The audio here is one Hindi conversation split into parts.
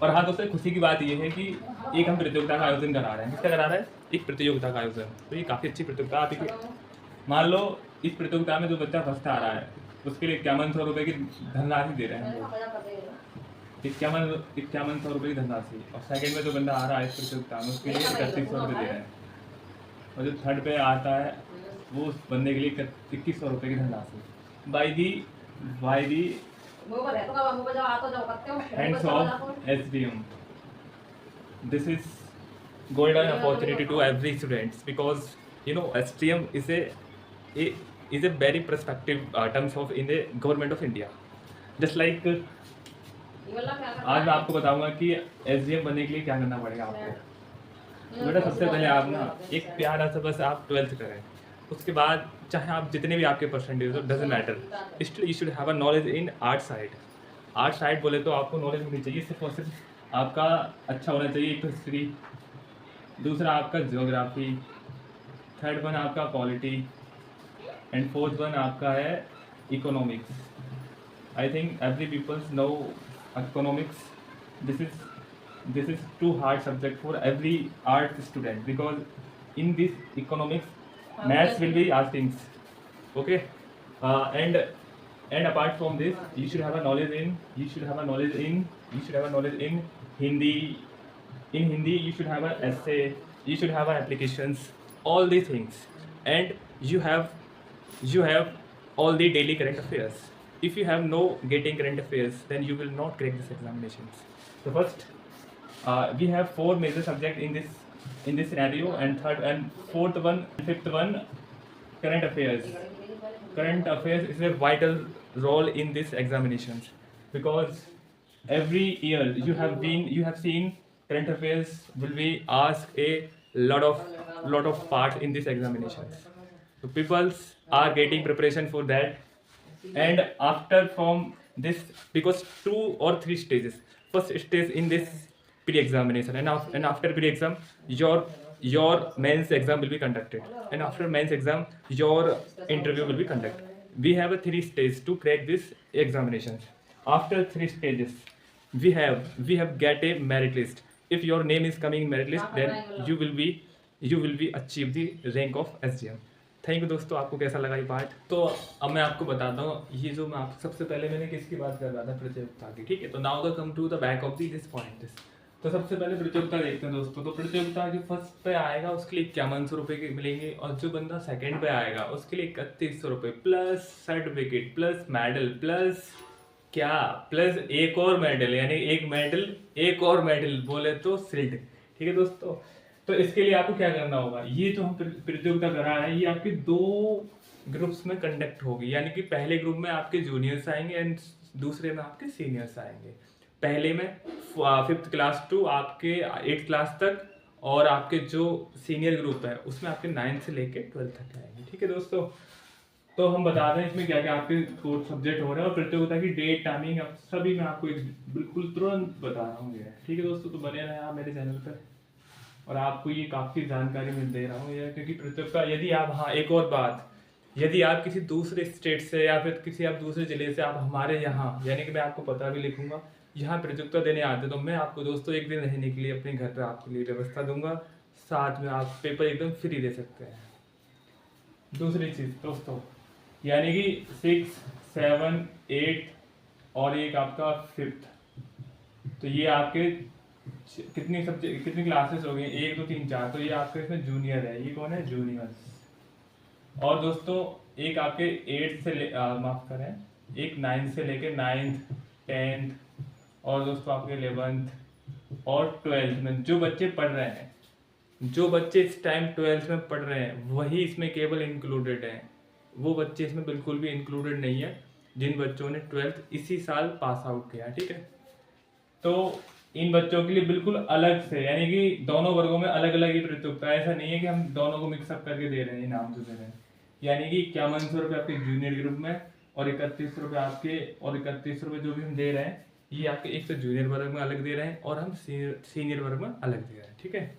और हाँ दोस्तों, खुशी की बात ये है कि एक हम प्रतियोगिता का आयोजन करा रहे हैं। किसका करा रहे हैं? एक प्रतियोगिता का आयोजन। तो ये काफ़ी अच्छी प्रतियोगिता। आप मान लो इस प्रतियोगिता में जो बच्चा फर्स्ट आ रहा है उसके लिए 5100 रुपये की धनराशि दे रहे हैं हम लोग। 5100 रुपये की धनराशि। और सेकंड में जो बंदा आ रहा है इस प्रतियोगिता में उसके लिए 3100 रुपये दे रहे हैं। और जो थर्ड पे आता है वो उस बंदे के लिए 2100 रुपये की धनराशि। By the hands of SDM. This is golden opportunity to every students because you know STM is a very prospective terms of in the government of India. Just like आज मैं आपको बताऊंगा कि SDM बनने के लिए क्या करना पड़ेगा आपको। बेटा सबसे पहले आप ना एक प्यारा सा बस आप 12th करें, उसके बाद चाहे आप जितने भी आपके परसेंटेज हो doesn't matter, still you should have a knowledge in art side. Art side बोले तो आपको नॉलेज होनी चाहिए, सिर्फ और सिर्फ आपका अच्छा होना चाहिए। एक तो हिस्ट्री, दूसरा आपका ज्योग्राफी, थर्ड वन आपका पॉलिटी एंड फोर्थ वन आपका है economics. I think every peoples know economics. this is too hard subject for every art student because in this economics maths will be asking. Okay. And apart from this you should have a knowledge in Hindi. In Hindi you should have an essay, you should have applications, all these things. And you have all the daily current affairs. If you have no getting current affairs then you will not crack this examinations. So first we have 4 major subjects in this scenario, and third and fourth one, fifth one, current affairs. Current affairs is a vital role in this examinations because every year you have seen current affairs will be asked a lot of parts in this examinations. So people are getting preparation for that, and after from this, because 2 or 3 stages. First stage in this pre-examination, and after pre-exam your mains exam will be conducted, and after mains exam your interview will be conducted. We have a 3 stages to crack this examinations. After 3 stages we have get a merit list. If your name is coming in merit list then you will be achieve the rank of SGM. Thank you दोस्तों, आपको कैसा लगा ये पार्ट? तो अब मैं आपको बताता हूँ ये जो मैं आपको सबसे पहले मैंने किसकी बात कर रहा था, प्रतियोगिता की। ठीक है, तो now the come to the back of this point. तो सबसे पहले प्रतियोगिता देखते हैं दोस्तों। तो प्रतियोगिता जो फर्स्ट पे आएगा उसके लिए 5100 रुपये के मिलेंगे, और जो बंदा सेकंड पे आएगा उसके लिए 3100 रुपये plus certificate plus medal plus क्या प्लस एक और मेडल, यानी एक और मेडल बोले तो सिल्ड। ठीक है दोस्तों, तो इसके लिए आपको क्या करना होगा, ये जो हम प्रतियोगिता करा रहे हैं ये आपके 2 ग्रुप्स में कंडक्ट होगी। यानी कि पहले ग्रुप में आपके जूनियर्स आएंगे एंड दूसरे में आपके सीनियर्स आएंगे। पहले में 5th क्लास टू आपके 8th क्लास तक, और आपके जो सीनियर ग्रुप है उसमें आपके 9th से लेके 12th तक आएंगे। ठीक है दोस्तों, तो हम बता दें इसमें क्या क्या आपके कोर्स सब्जेक्ट हो रहे हैं और प्रतियोगिता की डेट टाइमिंग सभी मैं आपको बिल्कुल तुरंत बता रहा हूँ। ठीक है दोस्तों, तो बने रहें आप मेरे चैनल पर, और आपको ये काफ़ी जानकारी मिल दे रहा हूँ क्योंकि प्रतियोगिता यदि आप, हाँ एक और बात, यदि आप किसी दूसरे स्टेट से या फिर किसी आप दूसरे ज़िले से आप हमारे यहाँ, यानी कि मैं आपको पता भी लिखूंगा, यहाँ प्रतियोगिता देने आते तो मैं आपको दोस्तों एक दिन रहने के लिए अपने घर पर आपके लिए व्यवस्था दूंगा, साथ में आप पेपर एकदम फ्री दे सकते हैं। दूसरी चीज़ दोस्तों, यानी कि 6, 7, 8 और एक आपका 5th, तो ये आपके कितनी सब्जेक्ट कितनी क्लासेस हो गई, 1 2 3 4, तो ये आपके इसमें जूनियर है। ये कौन है? जूनियर। और दोस्तों एक आपके 8 से माफ करें, एक 9 से लेके 9th 10th, और दोस्तों आपके 11th और 12th में जो बच्चे पढ़ रहे हैं, जो बच्चे इस टाइम 12th में पढ़ रहे हैं वही इसमें केवल इंक्लूडेड हैं। वो बच्चे इसमें बिल्कुल भी इंक्लूडेड नहीं है जिन बच्चों ने 12th इसी साल पास आउट किया। ठीक है, तो इन बच्चों के लिए बिल्कुल अलग से, यानी कि दोनों वर्गों में अलग अलग ही प्रतियोगिता है। ऐसा नहीं है कि हम दोनों को मिक्सअप करके दे रहे हैं, इनाम जो दे रहे हैं। यानी कि 5100 आपके जूनियर ग्रुप में और 3100 आपके, और 3100 जो भी हम दे रहे हैं ये आपके एक तो जूनियर वर्ग में अलग दे रहे हैं और हम सीनियर वर्ग में अलग दे रहे हैं। ठीक है,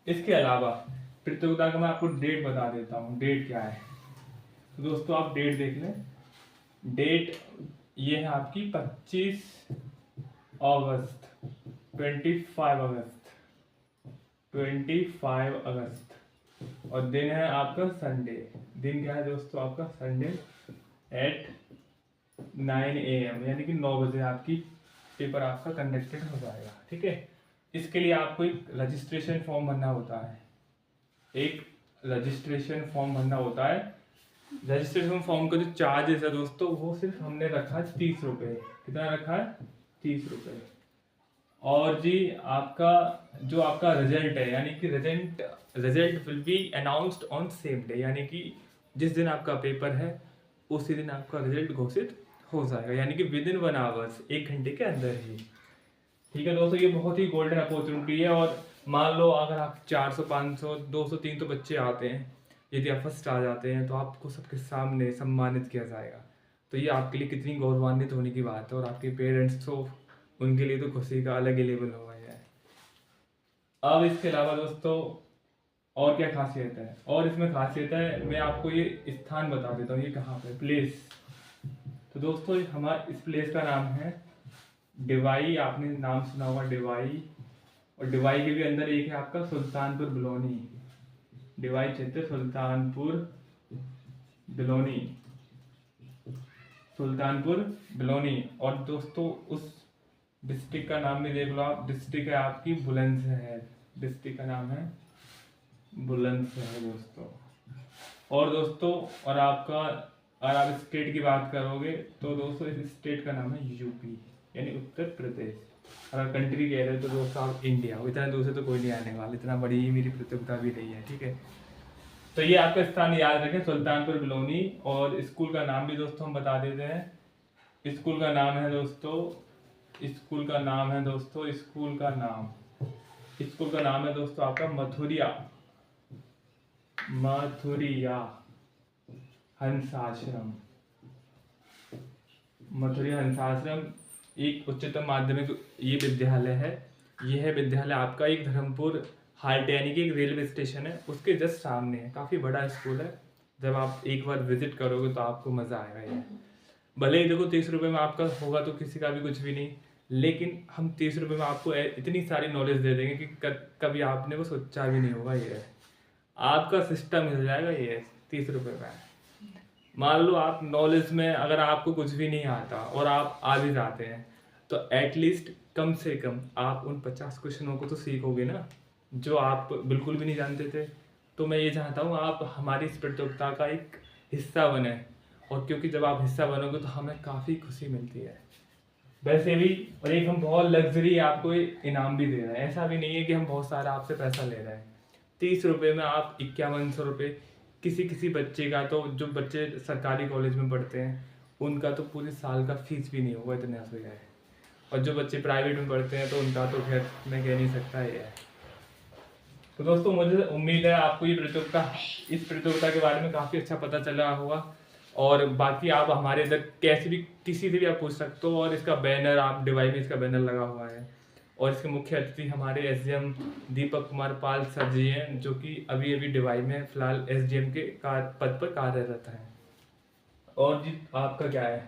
इसके अलावा प्रतियोगिता का मैं आपको डेट बता देता हूँ। डेट क्या है तो दोस्तों आप डेट देख लें। डेट ये है आपकी 25 अगस्त 25 अगस्त, 25 अगस्त। और दिन है आपका संडे। दिन क्या है दोस्तों आपका? संडे एट 9 AM, यानी कि 9 बजे आपकी पेपर आपका कंडक्टेड हो जाएगा। ठीक है, इसके लिए आपको एक रजिस्ट्रेशन फॉर्म भरना होता है। एक रजिस्ट्रेशन फॉर्म भरना होता है। रजिस्ट्रेशन फॉर्म का जो चार्जेस है दोस्तों, वो सिर्फ हमने रखा है 30 रुपये। कितना रखा है? 30 रुपये। और जी आपका जो आपका रिजल्ट है, यानी कि result will be announced on same day, यानी कि जिस दिन आपका पेपर है उसी दिन आपका रिजल्ट घोषित हो जाएगा, यानी कि विद इन 1 आवर्स, 1 घंटे के अंदर ही। ठीक है दोस्तों, ये बहुत ही गोल्डन अपॉर्चुनिटी है। और मान लो अगर आप 400, 500, 200, 300 बच्चे आते हैं, यदि आप फर्स्ट आ जाते हैं तो आपको सबके सामने सम्मानित किया जाएगा। तो ये आपके लिए कितनी गौरवान्वित होने की बात है। और आपके पेरेंट्स तो, उनके लिए तो खुशी का अलग ही लेवल होगा यार। अब इसके अलावा दोस्तों और क्या खासियत है? और इसमें खासियत है, मैं आपको ये स्थान बता देता हूँ, ये कहाँ पे प्लेस। तो दोस्तों हमारे इस प्लेस का नाम है डिवाई। आपने नाम सुना होगा डिवाई। और डिवाई के भी अंदर एक है आपका सुल्तानपुर बिलोनी। डिवाई क्षेत्र सुल्तानपुर बिलोनी, सुल्तानपुर बिलोनी। और दोस्तों उस डिस्ट्रिक्ट का नाम भी देख लो आप। डिस्ट्रिक्ट है आपकी बुलंदशहर। डिस्ट्रिक्ट का नाम है बुलंदशहर दोस्तों। और दोस्तों और आपका, अगर आप स्टेट की बात करोगे तो दोस्तों इस स्टेट का नाम है यूपी, यानी उत्तर प्रदेश। अगर कंट्री कह रहे हो तो दोस्तों आप इंडिया। इतना दूर से तो कोई नहीं आने वाला, इतना बड़ी मेरी प्रतियोगिता भी नहीं है। ठीक है, तो ये आपका स्थान याद रखें, सुल्तानपुर बिलोनी। और स्कूल का नाम भी दोस्तों हम बता देते हैं। स्कूल का नाम है दोस्तों, स्कूल का नाम है दोस्तों, स्कूल का नाम है दोस्तों आपका मथुरिया, मथुरिया हंसाश्रम। मथुरिया हंसाश्रम एक उच्चतम माध्यमिक ये विद्यालय है। यह है विद्यालय आपका एक धर्मपुर हाल्ट, यानी कि एक रेलवे स्टेशन है, उसके जस्ट सामने है। काफ़ी बड़ा स्कूल है। जब आप एक बार विजिट करोगे तो आपको मज़ा आएगा। ये भले ही देखो 30 रुपये में आपका होगा तो किसी का भी कुछ भी नहीं, लेकिन हम 30 रुपये में आपको इतनी सारी नॉलेज दे देंगे कि कभी आपने वो सोचा भी नहीं होगा। ये आपका सिस्टम मिल जाएगा ये 30 रुपये में। मान लो आप नॉलेज में अगर आपको कुछ भी नहीं आता और आप आ भी जाते हैं, तो एटलीस्ट कम से कम आप उन 50 क्वेश्चनों को तो सीखोगे ना, जो आप बिल्कुल भी नहीं जानते थे। तो मैं ये चाहता हूँ आप हमारी इस प्रतियोगिता का एक हिस्सा बने। और क्योंकि जब आप हिस्सा बनोगे तो हमें काफ़ी खुशी मिलती है वैसे भी। और एक हम बहुत लग्जरी आपको इनाम भी दे रहे हैं। ऐसा भी नहीं है कि हम बहुत सारा आपसे पैसा ले रहे हैं। 30 रुपये में आप 5100 रुपये, किसी बच्चे का तो, जो बच्चे सरकारी कॉलेज में पढ़ते हैं उनका तो पूरे साल का फीस भी नहीं होगा, इतने हो जाए। और जो बच्चे प्राइवेट में पढ़ते हैं तो उनका तो खैर मैं कह नहीं सकता ये है। तो दोस्तों मुझे उम्मीद है आपको ये प्रतियोगिता, इस प्रतियोगिता के बारे में काफ़ी अच्छा पता चला होगा। और बाकी आप हमारे इधर कैसे भी किसी से भी आप पूछ सकते हो। और इसका बैनर, आप डिवाई में इसका बैनर लगा हुआ है। और इसके मुख्य अतिथि हमारे एसडीएम दीपक कुमार पाल सर जी हैं, जो कि अभी डिवाई में फिलहाल एसडीएम के पद पर कार्यरत हैं। और जी आपका क्या है,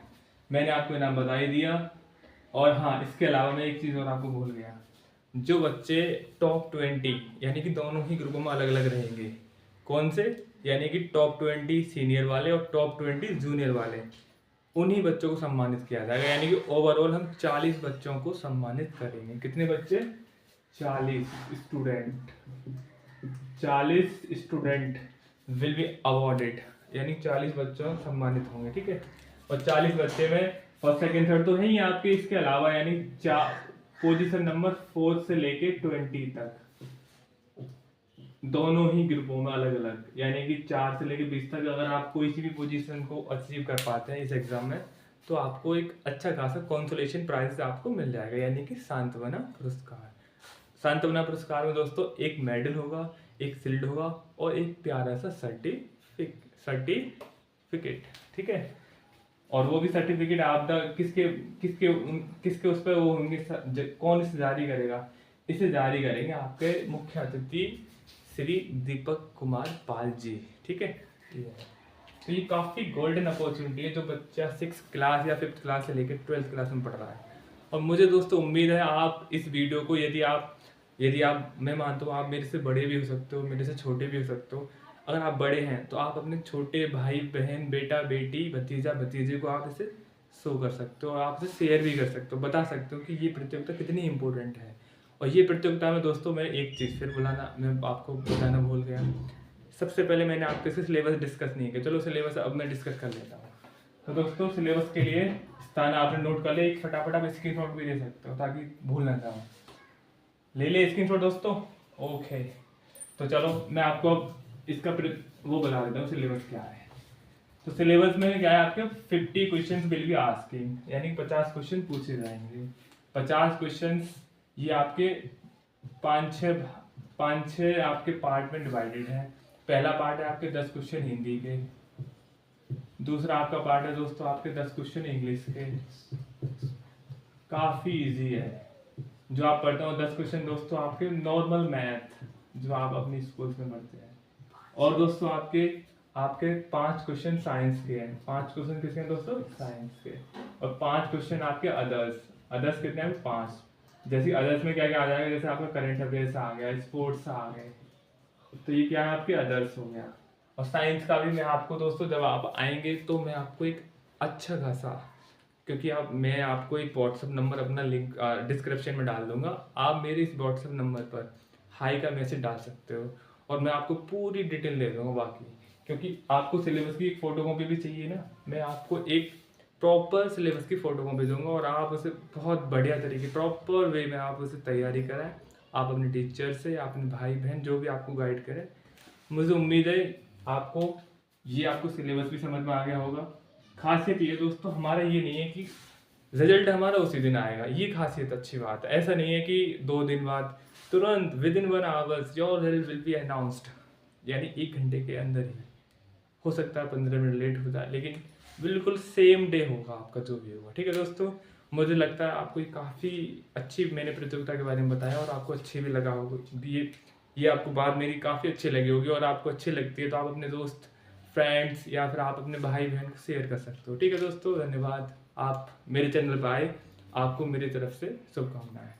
मैंने आपको इनाम बता ही दिया। और हाँ, इसके अलावा मैं एक चीज़ और आपको भूल गया। जो बच्चे टॉप 20, यानी कि दोनों ही ग्रुपों में अलग अलग रहेंगे। कौन से? यानी कि टॉप 20 सीनियर वाले और टॉप 20 जूनियर वाले, उन्हीं बच्चों को सम्मानित किया जाएगा। यानी कि ओवरऑल हम 40 बच्चों को सम्मानित करेंगे। कितने बच्चे? 40 student. 40 student will be awarded, यानी 40 बच्चों सम्मानित होंगे। ठीक है, और 40 बच्चे में फर्स्ट सेकेंड थर्ड तो है ही आपके, इसके अलावा यानी पोजीशन नंबर 4 से लेके 20 तक दोनों ही ग्रुपों में अलग अलग, यानी कि 4 से लेके 20 तक। अगर आप कोई सी भी पोजीशन को अचीव कर पाते हैं इस एग्जाम में, तो आपको एक अच्छा खासा कंसोलेशन प्राइज आपको मिल जाएगा, यानी कि सांत्वना पुरस्कार। सांत्वना पुरस्कार में दोस्तों एक मेडल होगा, एक शील्ड होगा और एक प्यारा सा सर्टिफिकेट। ठीक है, और वो भी सर्टिफिकेट आप किसके किसके किसके उस पर वो होंगे, कौन इसे जारी करेगा? इसे जारी करेंगे आपके मुख्य अतिथि श्री दीपक कुमार पाल जी। ठीक है, तो ये काफ़ी गोल्डन अपॉर्चुनिटी है जो बच्चा 6th क्लास या 5th क्लास से लेकर 12th क्लास में पढ़ रहा है। और मुझे दोस्तों उम्मीद है आप इस वीडियो को, यदि आप मैं मानता हूँ आप मेरे से बड़े भी हो सकते हो, मेरे से छोटे भी हो सकते हो। अगर आप बड़े हैं तो आप अपने छोटे भाई बहन, बेटा बेटी, भतीजा भतीजे को आप इसे शो कर सकते हो और आप इसे शेयर भी कर सकते हो, बता सकते हो कि ये प्रतियोगिता कितनी इंपॉर्टेंट है। और ये प्रतियोगिता में दोस्तों मैं एक चीज़ फिर मैं आपको बताना भूल गया। सबसे पहले मैंने आपके से सिलेबस डिस्कस नहीं किया, चलो सिलेबस अब मैं डिस्कस कर लेता हूँ। तो दोस्तों सिलेबस के लिए स्थान आपने नोट कर लिया, एक फटाफट आप स्क्रीनशॉट भी ले सकते हो ताकि भूल ना जाओ। ले ले स्क्रीनशॉट दोस्तों, ओके। तो चलो मैं आपको अब इसका वो बता देता हूँ सिलेबस क्या है। तो सिलेबस में क्या है, आपके 50 क्वेश्चंस विल बी आस्किंग, यानी 50 क्वेश्चन पूछे जाएंगे। 50 क्वेश्चंस ये आपके पाँच छः आपके पार्ट में डिवाइडेड है। पहला पार्ट है आपके 10 क्वेश्चन हिंदी के, दूसरा आपका पार्ट है दोस्तों आपके 10 क्वेश्चन इंग्लिश के। काफ़ी इजी है, जो आप पढ़ते हो 10 क्वेश्चन दोस्तों आपके नॉर्मल मैथ जो आप अपनी स्कूल में पढ़ते हैं। और दोस्तों आपके आपके 5 क्वेश्चन साइंस के हैं। 5 क्वेश्चन किसके हैं दोस्तों, साइंस के। और 5 क्वेश्चन आपके अदर्स कितने हैं, 5। जैसे अदर्स में क्या क्या आ जाएगा, जैसे आपका करंट अफेयर्स आ गया, स्पोर्ट्स आ गए, तो ये क्या है आपके अदर्स हो गया। और साइंस का भी मैं आपको दोस्तों जब आप आएंगे तो मैं आपको एक अच्छा खासा, क्योंकि मैं आपको एक व्हाट्सअप नंबर अपना लिंक डिस्क्रिप्शन में डाल दूंगा, आप मेरे इस व्हाट्सअप नंबर पर हाई का मैसेज डाल सकते हो और मैं आपको पूरी डिटेल दे दूंगा बाकी। क्योंकि आपको सिलेबस की एक फ़ोटो कॉपी भी चाहिए ना, मैं आपको एक प्रॉपर सिलेबस की फ़ोटो कॉपी दूंगा और आप उसे बहुत बढ़िया तरीके प्रॉपर वे में आप उसे तैयारी कराएं, आप अपने टीचर से या अपने भाई बहन जो भी आपको गाइड करें। मुझे उम्मीद है आपको सिलेबस भी समझ में आ गया होगा। खासियत ये दोस्तों हमारा ये नहीं है कि रिजल्ट हमारा उसी दिन आएगा, ये खासियत अच्छी बात है। ऐसा नहीं है कि 2 दिन बाद तुरंत with in 1 hours your result will be announced, यानी 1 घंटे के अंदर ही। हो सकता है 15 मिनट लेट हो जाए, लेकिन बिल्कुल सेम डे होगा आपका जो भी होगा। ठीक है दोस्तों, मुझे लगता है आपको ये काफ़ी अच्छी मैंने प्रतियोगिता के बारे में बताया और आपको अच्छी भी लगा होगा। ये आपको बात मेरी काफ़ी अच्छी लगी होगी और आपको अच्छी लगती है तो आप अपने दोस्त, फ्रेंड्स या फिर आप अपने भाई बहन को शेयर कर सकते हो। ठीक है दोस्तों, धन्यवाद। आप मेरे चैनल पर आए, आपको मेरी तरफ से शुभकामनाएं।